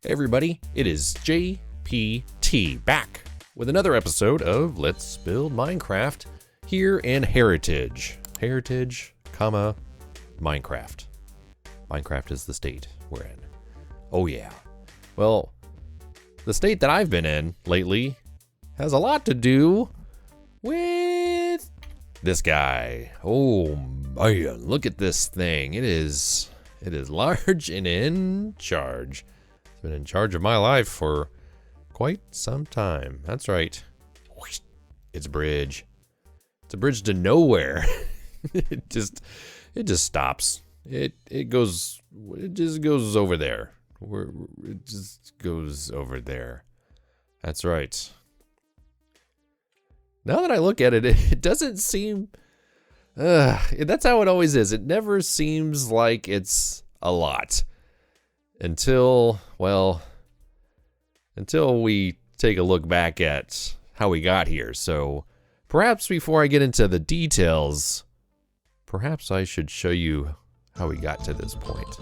Hey everybody, it is JPT back with another episode of Let's Build Minecraft here in Heritage, comma, Minecraft. Minecraft is the state we're in. Oh yeah. Well, the state that I've been in lately has a lot to do with this guy. Oh man, look at this thing. It is large and in charge. It's been in charge of my life for quite some time. That's right. It's a bridge. It's a bridge to nowhere. It just stops. It just goes over there. It just goes over there. That's right. Now that I look at it, it doesn't seem... that's how it always is. It never seems like it's a lot. Until we take a look back at how we got here. So perhaps before I get into the details, perhaps I should show you how we got to this point.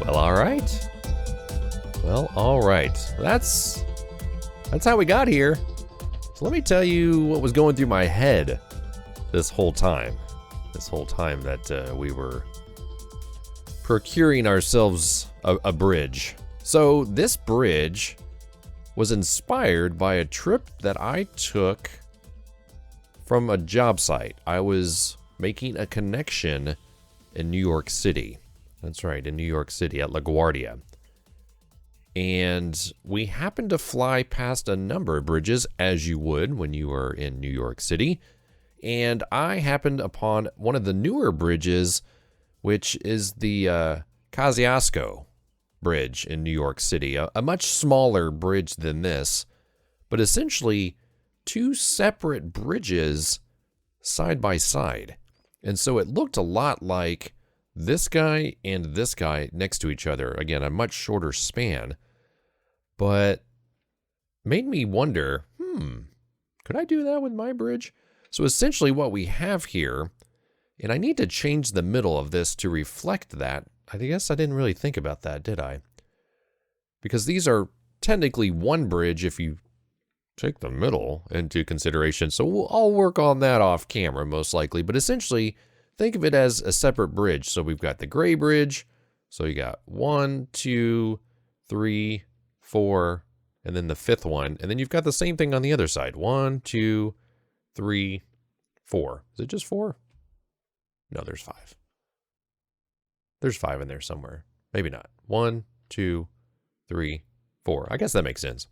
Well, all right. Well, all right. That's how we got here. So let me tell you what was going through my head this whole time. This whole time that we were procuring ourselves a bridge. So this bridge was inspired by a trip that I took from a job site. I was making a connection in New York City. That's right, in New York City at LaGuardia. And we happened to fly past a number of bridges, as you would when you are in New York City. And I happened upon one of the newer bridges, which is the Kosciuszko Bridge in New York City. A much smaller bridge than this, but essentially two separate bridges side by side. And so it looked a lot like this guy and this guy next to each other. Again, a much shorter span, but made me wonder, could I do that with my bridge? So essentially what we have here, and I need to change the middle of this to reflect that. I guess I didn't really think about that, did I? Because these are technically one bridge if you take the middle into consideration. So I'll work on that off camera most likely, but essentially think of it as a separate bridge. So we've got the gray bridge. So you got 1, 2, 3, 4, and then the fifth one. And then you've got the same thing on the other side. 1, 2, 3, 4. Is it just 4? No, there's 5. There's 5 in there somewhere. Maybe not. 1, 2, 3, 4. I guess that makes sense.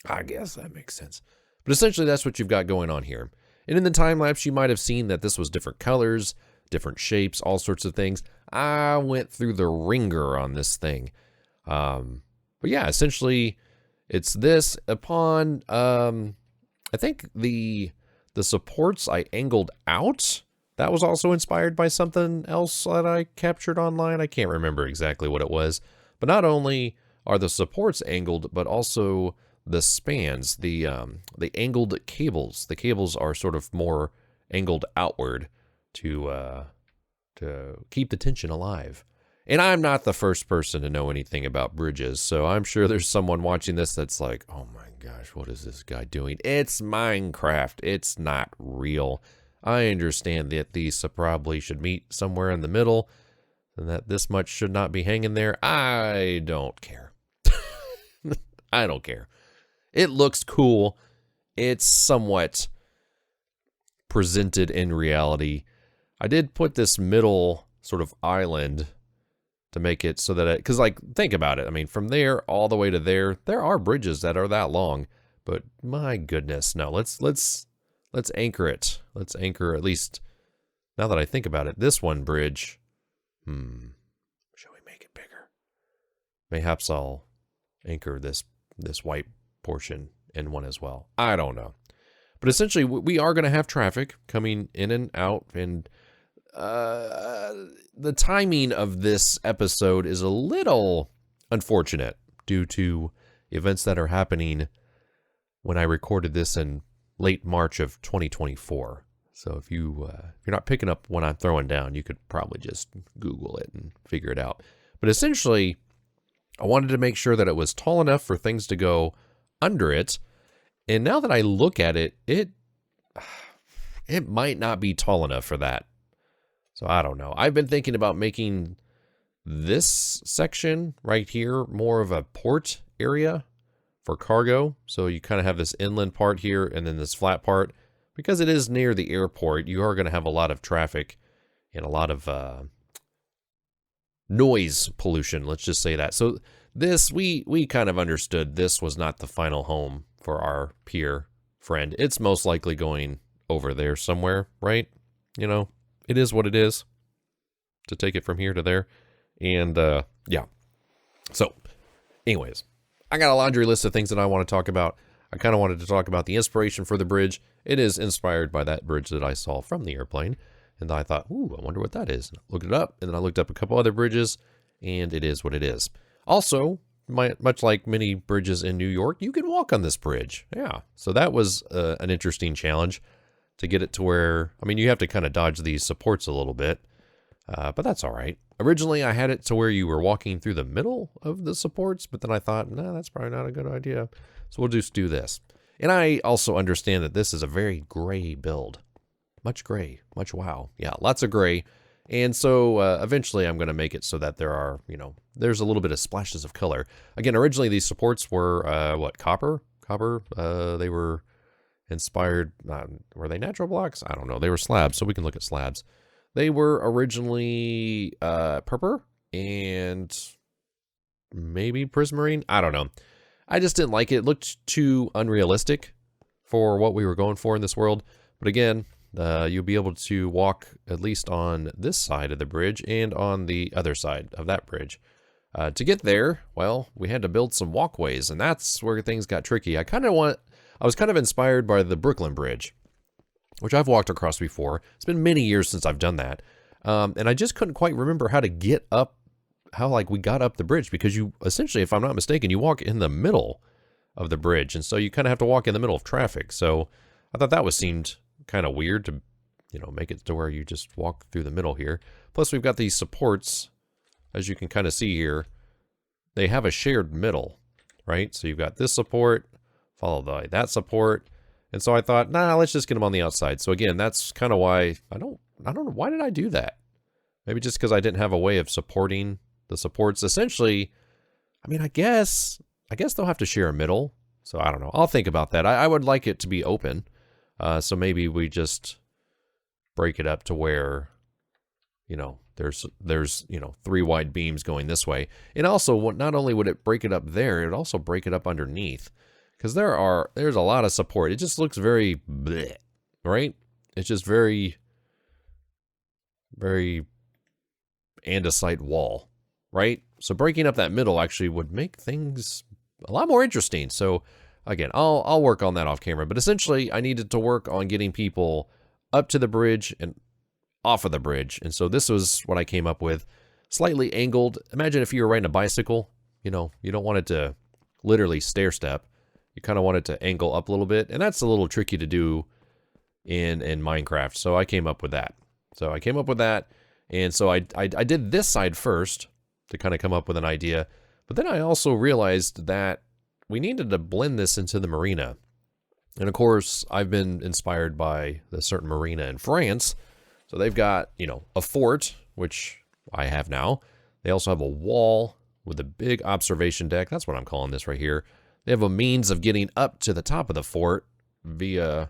But essentially that's what you've got going on here. And in the time lapse, you might have seen that this was different colors, different shapes, all sorts of things. I went through the ringer on this thing. But yeah, essentially it's this upon, I think the supports I angled out. That was also inspired by something else that I captured online. I can't remember exactly what it was. But not only are the supports angled, but also the spans, the angled cables. The cables are sort of more angled outward to keep the tension alive. And I'm not the first person to know anything about bridges, so I'm sure there's someone watching this that's like, oh my gosh, what is this guy doing? It's Minecraft. It's not real. I understand that these probably should meet somewhere in the middle and that this much should not be hanging there. I don't care. I don't care. It looks cool. It's somewhat presented in reality. I did put this middle sort of island to make it so that it, because like, think about it. I mean, from there all the way to there are bridges that are that long, but my goodness, no, let's anchor it. Let's anchor, at least now that I think about it, this one bridge. Shall we make it bigger? Mayhaps I'll anchor this white portion in one as well. I don't know. But essentially, we are going to have traffic coming in and out, and the timing of this episode is a little unfortunate due to events that are happening when I recorded this in late March of 2024. So if you're not picking up what I'm throwing down, you could probably just Google it and figure it out. But essentially, I wanted to make sure that it was tall enough for things to go under it. And now that I look at it, it might not be tall enough for that. So I don't know. I've been thinking about making this section right here more of a port area for cargo. So you kind of have this inland part here and then this flat part. Because it is near the airport, you are going to have a lot of traffic and a lot of noise pollution. Let's just say that. So this, we kind of understood this was not the final home for our peer friend. It's most likely going over there somewhere, right? You know, it is what it is to take it from here to there. And yeah. So anyways, I got a laundry list of things that I want to talk about. I kind of wanted to talk about the inspiration for the bridge. It is inspired by that bridge that I saw from the airplane. And I thought, ooh, I wonder what that is. And I looked it up, and then I looked up a couple other bridges, and it is what it is. Also, much like many bridges in New York, you can walk on this bridge. Yeah, so that was an interesting challenge to get it to where, I mean, you have to kind of dodge these supports a little bit. But that's all right. Originally, I had it to where you were walking through the middle of the supports, but then I thought, no, that's probably not a good idea. So we'll just do this. And I also understand that this is a very gray build. Much gray, much wow. Yeah, lots of gray. And so eventually I'm going to make it so that there are, there's a little bit of splashes of color. Again, originally these supports were, copper? Copper? They were inspired, were they natural blocks? I don't know. They were slabs, so we can look at slabs. They were originally purple and maybe prismarine. I don't know. I just didn't like it. It looked too unrealistic for what we were going for in this world. But again, you'll be able to walk at least on this side of the bridge and on the other side of that bridge. To get there, well, we had to build some walkways, and that's where things got tricky. I was kind of inspired by the Brooklyn Bridge, which I've walked across before. It's been many years since I've done that. And I just couldn't quite remember how to get up, we got up the bridge, because you essentially, if I'm not mistaken, you walk in the middle of the bridge. And so you kind of have to walk in the middle of traffic. So I thought that seemed kind of weird to, make it to where you just walk through the middle here. Plus we've got these supports, as you can kind of see here. They have a shared middle, right? So you've got this support, followed by that support. And so I thought, nah, let's just get them on the outside. So again, that's kind of why I don't know. Why did I do that? Maybe just because I didn't have a way of supporting the supports. Essentially, I guess they'll have to share a middle. So I don't know. I'll think about that. I would like it to be open. So maybe we just break it up to where, there's 3 wide beams going this way. And also, not only would it break it up there, it would also break it up underneath. Because there's a lot of support. It just looks very bleh, right? It's just very, very andesite wall, right? So breaking up that middle actually would make things a lot more interesting. So again, I'll work on that off camera. But essentially, I needed to work on getting people up to the bridge and off of the bridge. And so this was what I came up with. Slightly angled. Imagine if you were riding a bicycle. You don't want it to literally stair step. You kind of want it to angle up a little bit, and that's a little tricky to do in Minecraft. So I came up with that. And so I did this side first to kind of come up with an idea. But then I also realized that we needed to blend this into the marina. And of course, I've been inspired by the certain marina in France. So they've got, a fort, which I have now. They also have a wall with a big observation deck. That's what I'm calling this right here. They have a means of getting up to the top of the fort via,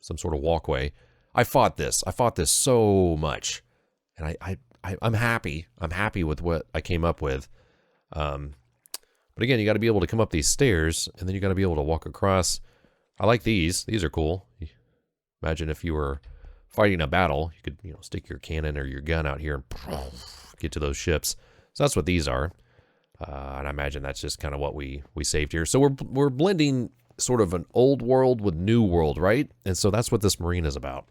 some sort of walkway. I fought this so much, and I'm happy. I'm happy with what I came up with. But again, you got to be able to come up these stairs, and then you got to be able to walk across. I like these. These are cool. Imagine if you were fighting a battle, you could, stick your cannon or your gun out here and get to those ships. So that's what these are. And I imagine that's just kind of what we saved here. So we're blending sort of an old world with new world, right? And so that's what this marine is about.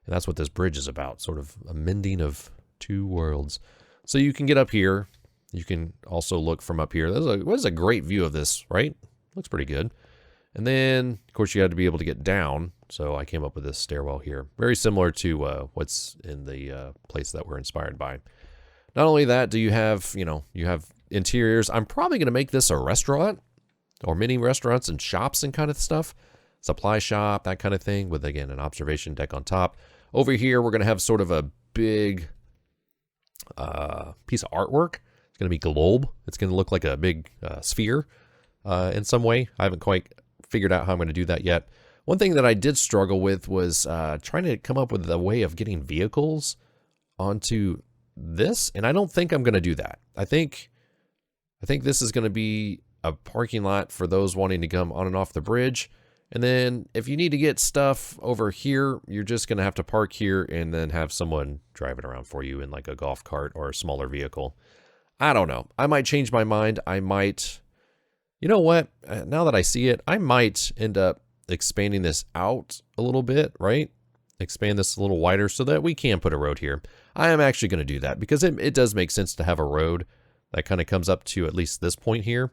And that's what this bridge is about, sort of a mending of 2 worlds. So you can get up here. You can also look from up here. What is a great view of this, right? Looks pretty good. And then, of course, you had to be able to get down. So I came up with this stairwell here. Very similar to what's in the place that we're inspired by. Not only that, do you have, you have interiors. I'm probably going to make this a restaurant or mini restaurants and shops and kind of stuff. Supply shop, that kind of thing, with, again, an observation deck on top. Over here, we're going to have sort of a big piece of artwork. It's going to be globe. It's going to look like a big sphere in some way. I haven't quite figured out how I'm going to do that yet. One thing that I did struggle with was trying to come up with a way of getting vehicles onto this, and I don't think I'm going to do that. I think this is going to be a parking lot for those wanting to come on and off the bridge. And then if you need to get stuff over here, you're just going to have to park here and then have someone drive it around for you in like a golf cart or a smaller vehicle. I don't know. I might change my mind. I might, you know what? Now that I see it, I might end up expanding this out a little bit, right? Expand this a little wider so that we can put a road here. I am actually going to do that because it does make sense to have a road that kind of comes up to at least this point here.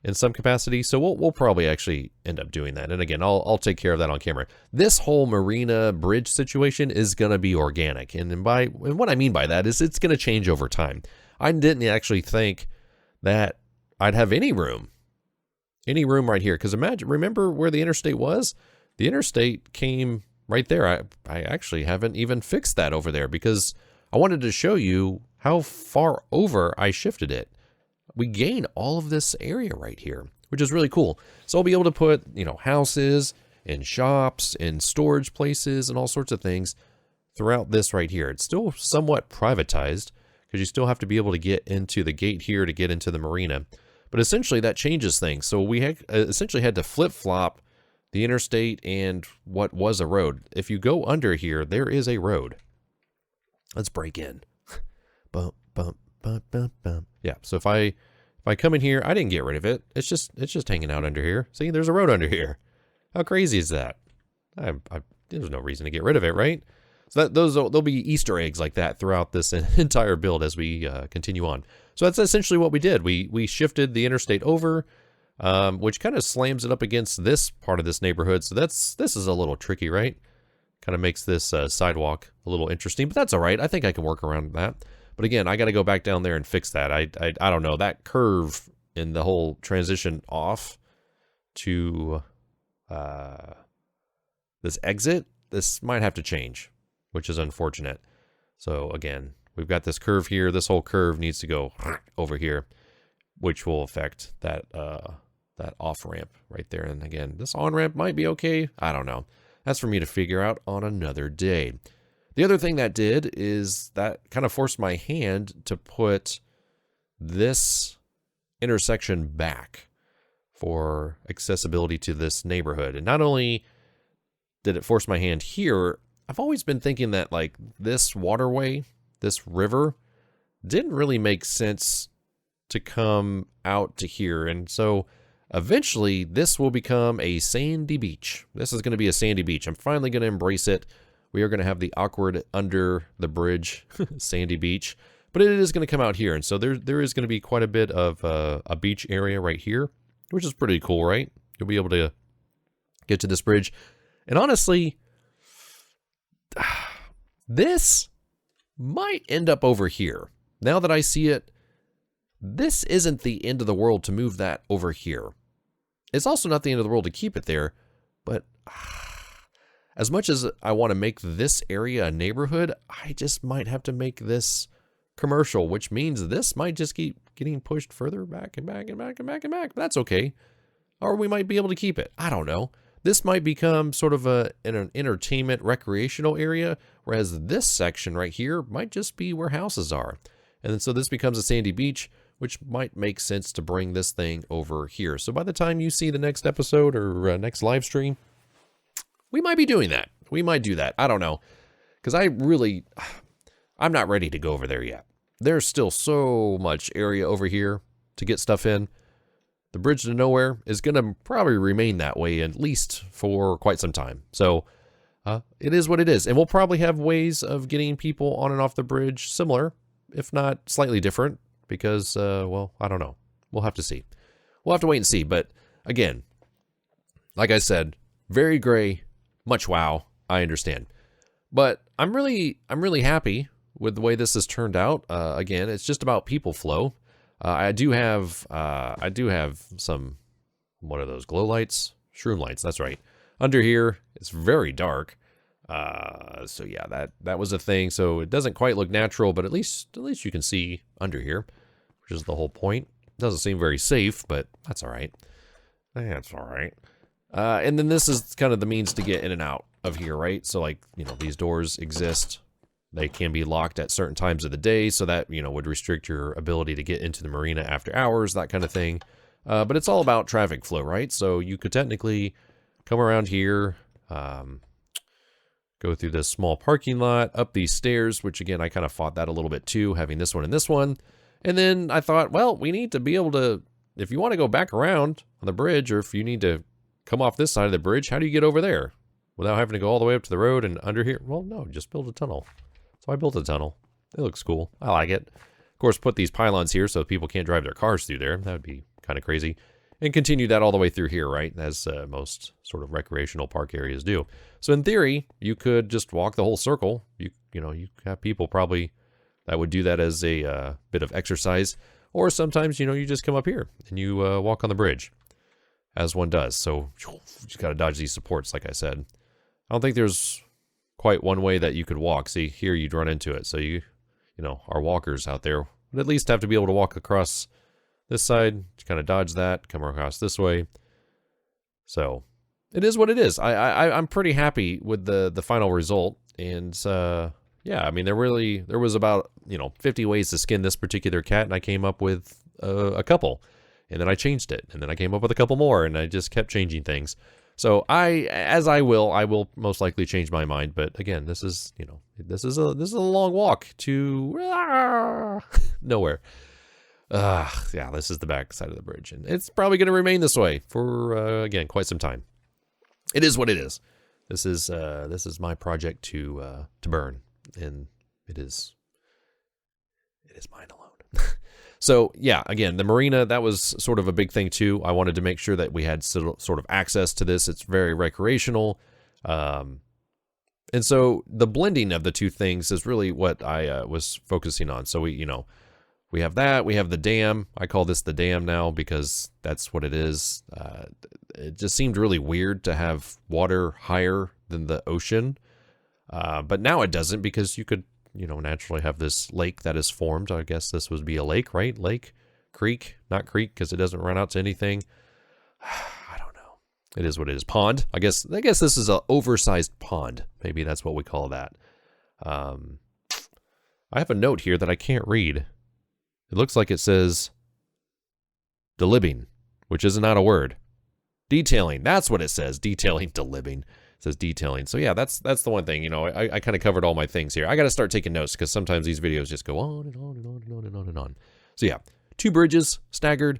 in some capacity. So we'll probably actually end up doing that. And again, I'll take care of that on camera. This whole marina bridge situation is going to be organic. And what I mean by that is it's going to change over time. I didn't actually think that I'd have any room right here. Because remember where the interstate was? The interstate came right there. I actually haven't even fixed that over there because I wanted to show you how far over I shifted it. We gain all of this area right here, which is really cool. So I'll be able to put, houses and shops and storage places and all sorts of things throughout this right here. It's still somewhat privatized because you still have to be able to get into the gate here to get into the marina. But essentially that changes things. So we essentially had to flip-flop the interstate and what was a road. If you go under here, there is a road. Let's break in. Bump, bump, bump, bump, bump. Yeah, so if I come in here, I didn't get rid of it. It's just hanging out under here. See, there's a road under here. How crazy is that? There's no reason to get rid of it, right? So there'll be Easter eggs like that throughout this entire build as we continue on. So that's essentially what we did. We shifted the interstate over, which kind of slams it up against this part of this neighborhood. So this is a little tricky, right? Kind of makes this sidewalk a little interesting, but that's all right. I think I can work around that. But again, I got to go back down there and fix that. I don't know, that curve in the whole transition off to this exit, this might have to change, which is unfortunate. So again, we've got this curve here. This whole curve needs to go over here, which will affect that off ramp right there. And again, this on ramp might be okay. I don't know. That's for me to figure out on another day. The other thing that did is that kind of forced my hand to put this intersection back for accessibility to this neighborhood. And not only did it force my hand here, I've always been thinking that like this waterway, this river, didn't really make sense to come out to here. And so eventually this will become a sandy beach. This is going to be a sandy beach. I'm finally going to embrace it. We are going to have the awkward under the bridge sandy beach, but it is going to come out here. And so there is going to be quite a bit of a beach area right here, which is pretty cool, right? You'll be able to get to this bridge. And honestly, this might end up over here. Now that I see it, this isn't the end of the world to move that over here. It's also not the end of the world to keep it there, but as much as I want to make this area a neighborhood, I just might have to make this commercial, which means this might just keep getting pushed further back and back and back and back and back. But that's okay. Or we might be able to keep it. I don't know. This might become sort of an entertainment recreational area, whereas this section right here might just be where houses are. And then so this becomes a sandy beach, which might make sense to bring this thing over here. So by the time you see the next episode or next live stream, we might be doing that. We might do that. I don't know. Because I'm not ready to go over there yet. There's still so much area over here to get stuff in. The bridge to nowhere is going to probably remain that way at least for quite some time. So it is what it is. And we'll probably have ways of getting people on and off the bridge similar, if not slightly different. Because, well, I don't know. We'll have to see. We'll have to wait and see. But again, like I said, very gray. Much wow, I understand. But I'm really happy with the way this has turned out. Again, it's just about people flow. I do have some, what are those, glow lights? Shroom lights, that's right. Under here, it's very dark. So yeah, that was a thing. So it doesn't quite look natural, but at least you can see under here, which is the whole point. Doesn't seem very safe, but that's all right. That's all right. And then this is kind of the means to get in and out of here, right? So like, these doors exist. They can be locked at certain times of the day, so that, would restrict your ability to get into the marina after hours, that kind of thing. But it's all about traffic flow, right? So you could technically come around here, go through this small parking lot, up these stairs, which again, I kind of fought that a little bit too, having this one and this one. And then I thought, well, we need to be able to, if you want to go back around on the bridge, or if you need to come off this side of the bridge, how do you get over there without having to go all the way up to the road and under here? Well, no, just build a tunnel. So I built a tunnel. It looks cool. I like it. Of course, put these pylons here so people can't drive their cars through there. That would be kind of crazy. and continue that all the way through here, right? As most sort of recreational park areas do. So in theory, you could just walk the whole circle. You know, you have people probably that would do that as a bit of exercise. Or sometimes, you know, you just come up here and you walk on the bridge, as one does. So you just got to dodge these supports, like I said. I don't think there's quite one way that you could walk. See, here you'd run into it. So you know, our walkers out there would at least have to be able to walk across this side, kind of dodge that, come across this way. So it is what it is. I'm pretty happy with the final result. And yeah, I mean, there was about, you know, 50 ways to skin this particular cat, and I came up with a couple, and then I changed it, and then I came up with a couple more, and I just kept changing things. So I will most likely change my mind. But again, this is, you know, this is a long walk to nowhere. Yeah, this is the back side of the bridge, and it's probably going to remain this way for again quite some time. It is what it is. This is my project to burn, and it is mine alone. So yeah, again, the marina, that was sort of a big thing too. I wanted to make sure that we had sort of access to this. It's very recreational, and so the blending of the two things is really what I was focusing on. So we have that. We have the dam. I call this the dam now because that's what it is. It just seemed really weird to have water higher than the ocean. But now it doesn't, because you could, you know, naturally have this lake that is formed. I guess this would be a lake, right? Lake, creek, not creek, because it doesn't run out to anything. I don't know. It is what it is. Pond. I guess this is an oversized pond. Maybe that's what we call that. I have a note here that I can't read. It looks like it says delibbing, which is not a word. Detailing, that's what it says. Detailing, delibbing. It says detailing. So yeah, that's the one thing. You know, I kind of covered all my things here. I got to start taking notes because sometimes these videos just go on and on and on and on and on and on. So yeah, 2 bridges, staggered,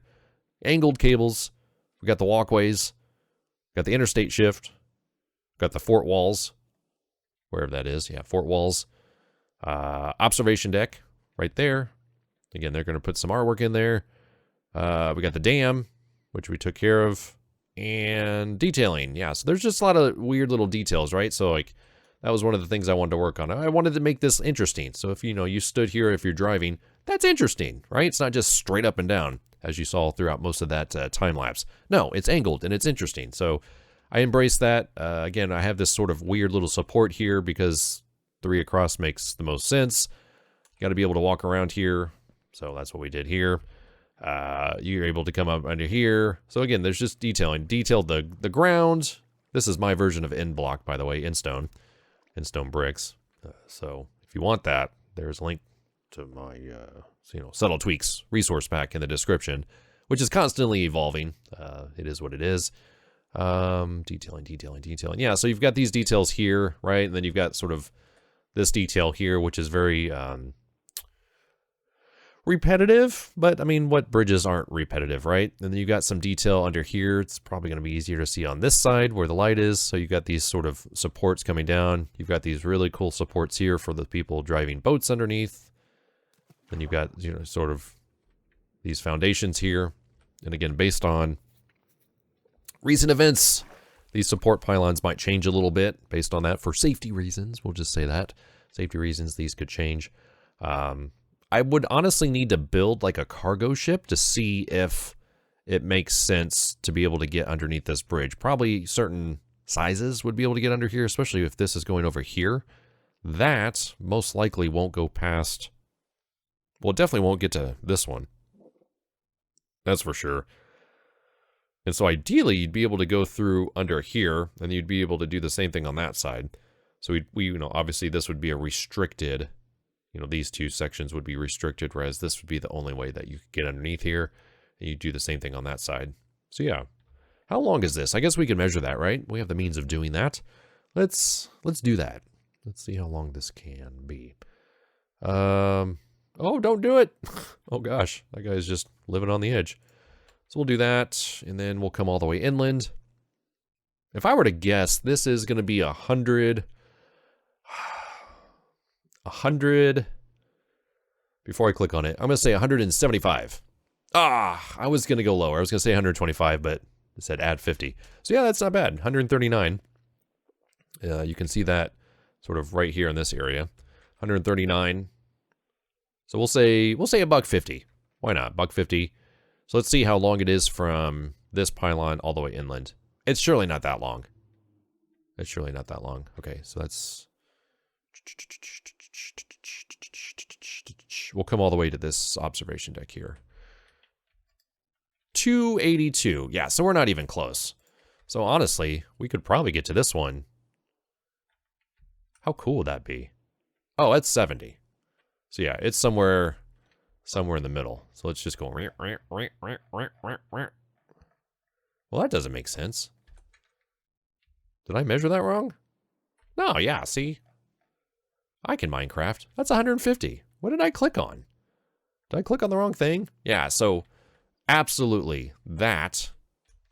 angled cables. We got the walkways, got the interstate shift, got the fort walls, wherever that is. Yeah, fort walls. Observation deck right there. Again, they're going to put some artwork in there. We got the dam, which we took care of, and detailing. Yeah, so there's just a lot of weird little details, right? So like that was one of the things I wanted to work on. I wanted to make this interesting. So if, you know, you stood here, if you're driving, that's interesting, right? It's not just straight up and down as you saw throughout most of that time lapse. No, it's angled and it's interesting. So I embrace that. Again, I have this sort of weird little support here because 3 across makes the most sense. You got to be able to walk around here. So that's what we did here. You're able to come up under here. So again, there's just detailing. Detailed the ground. This is my version of end block, by the way, in stone bricks. So if you want that, there's a link to my subtle tweaks resource pack in the description, which is constantly evolving. It is what it is. Detailing. Yeah, so you've got these details here, right? And then you've got sort of this detail here, which is very repetitive, but I mean, what bridges aren't repetitive, right? And then you got some detail under here. It's probably going to be easier to see on this side where the light is. So you got these sort of supports coming down. You've got these really cool supports here for the people driving boats underneath. Then you've got, you know, sort of these foundations here. And again, based on recent events, these support pylons might change a little bit based on that for safety reasons. We'll just say that. Safety reasons, these could change. I would honestly need to build like a cargo ship to see if it makes sense to be able to get underneath this bridge. Probably certain sizes would be able to get under here, especially if this is going over here. That most likely won't go past, well, it definitely won't get to this one. That's for sure. And so ideally, you'd be able to go through under here, and you'd be able to do the same thing on that side. So we you know, obviously this would be a restricted, you know, these 2 sections would be restricted, whereas this would be the only way that you could get underneath here, and you do the same thing on that side. So yeah, how long is this? I guess we can measure that, right? We have the means of doing that. Let's do that. Let's see how long this can be. Oh, don't do it. Oh gosh, that guy's just living on the edge. So we'll do that, and then we'll come all the way inland. If I were to guess, this is going to be 100. Before I click on it, I'm going to say 175. I was going to go lower. I was going to say 125, but it said add 50. So yeah, that's not bad. 139. You can see that sort of right here in this area. 139. So we'll say $1.50. Why not? $1.50. So let's see how long it is from this pylon all the way inland. It's surely not that long. It's surely not that long. Okay, so that's... We'll come all the way to this observation deck here. 282. Yeah, so we're not even close. So honestly, we could probably get to this one. How cool would that be? Oh, that's 70. So yeah, it's somewhere in the middle. So let's just go. Well, that doesn't make sense. Did I measure that wrong? No, yeah, see? I can Minecraft. That's 150. What did I click on? Did I click on the wrong thing? Yeah, so absolutely that.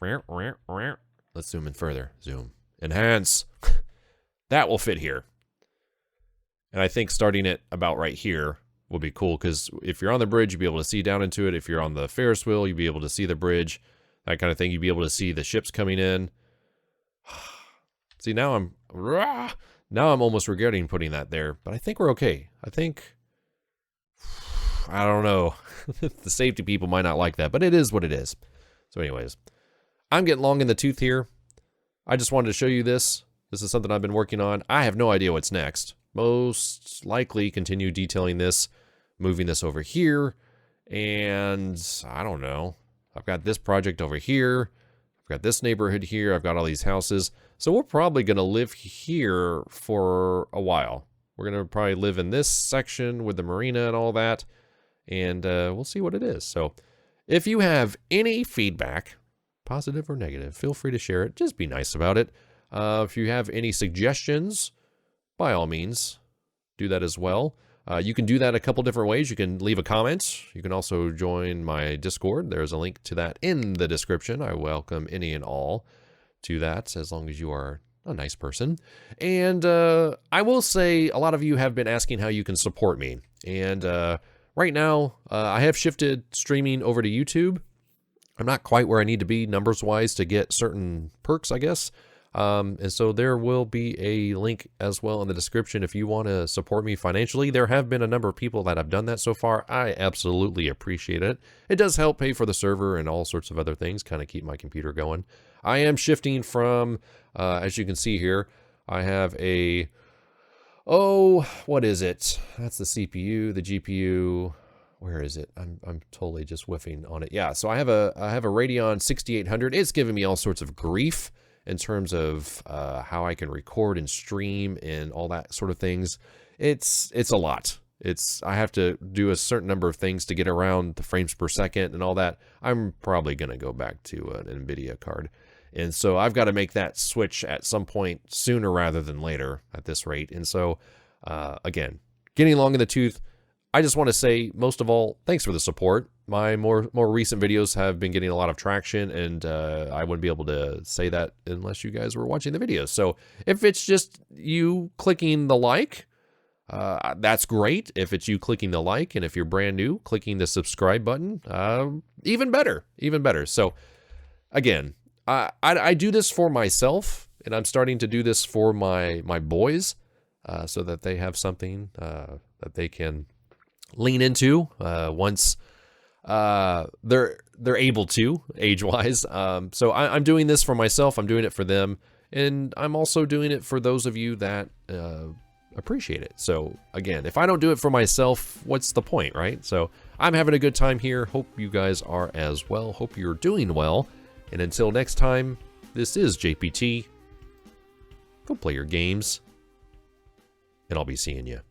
Let's zoom in further. Zoom. Enhance. That will fit here. And I think starting it about right here will be cool, because if you're on the bridge, you'll be able to see down into it. If you're on the Ferris wheel, you'll be able to see the bridge. That kind of thing. You'll be able to see the ships coming in. See, now I'm almost regretting putting that there, but I think we're okay. I don't know. The safety people might not like that, but it is what it is. So anyways, I'm getting long in the tooth here. I just wanted to show you this. This is something I've been working on. I have no idea what's next. Most likely continue detailing this, moving this over here, and I don't know. I've got this project over here. I've got this neighborhood here. I've got all these houses. So we're probably going to live here for a while. We're going to probably live in this section with the marina and all that. And we'll see what it is. So if you have any feedback, positive or negative, feel free to share it. Just be nice about it. If you have any suggestions, by all means, do that as well. You can do that a couple different ways. You can leave a comment. You can also join my Discord. There's a link to that in the description. I welcome any and all to that, as long as you are a nice person. And I will say, a lot of you have been asking how you can support me. And right now, I have shifted streaming over to YouTube. I'm not quite where I need to be numbers-wise to get certain perks, I guess. And so there will be a link as well in the description if you want to support me financially. There have been a number of people that have done that so far. I absolutely appreciate it. It does help pay for the server and all sorts of other things, kind of keep my computer going. I am shifting from, as you can see here, I have a, what is it? That's the CPU, the GPU. Where is it? I'm totally just whiffing on it. Yeah, so I have a Radeon 6800. It's giving me all sorts of grief in terms of how I can record and stream and all that sort of things. It's a lot. I have to do a certain number of things to get around the frames per second and all that. I'm probably going to go back to an NVIDIA card. And so I've got to make that switch at some point sooner rather than later at this rate. And so, again, getting long in the tooth. I just want to say, most of all, thanks for the support. My more recent videos have been getting a lot of traction, and I wouldn't be able to say that unless you guys were watching the videos. So if it's just you clicking the like, that's great. If it's you clicking the like, and if you're brand new, clicking the subscribe button, even better, even better. So again, I do this for myself, and I'm starting to do this for my boys, so that they have something that they can lean into once they're able to, age-wise. So I'm doing this for myself. I'm doing it for them, and I'm also doing it for those of you that appreciate it. So again, if I don't do it for myself, what's the point, right? So I'm having a good time here. Hope you guys are as well. Hope you're doing well. And until next time, this is JPT. Go play your games, and I'll be seeing you.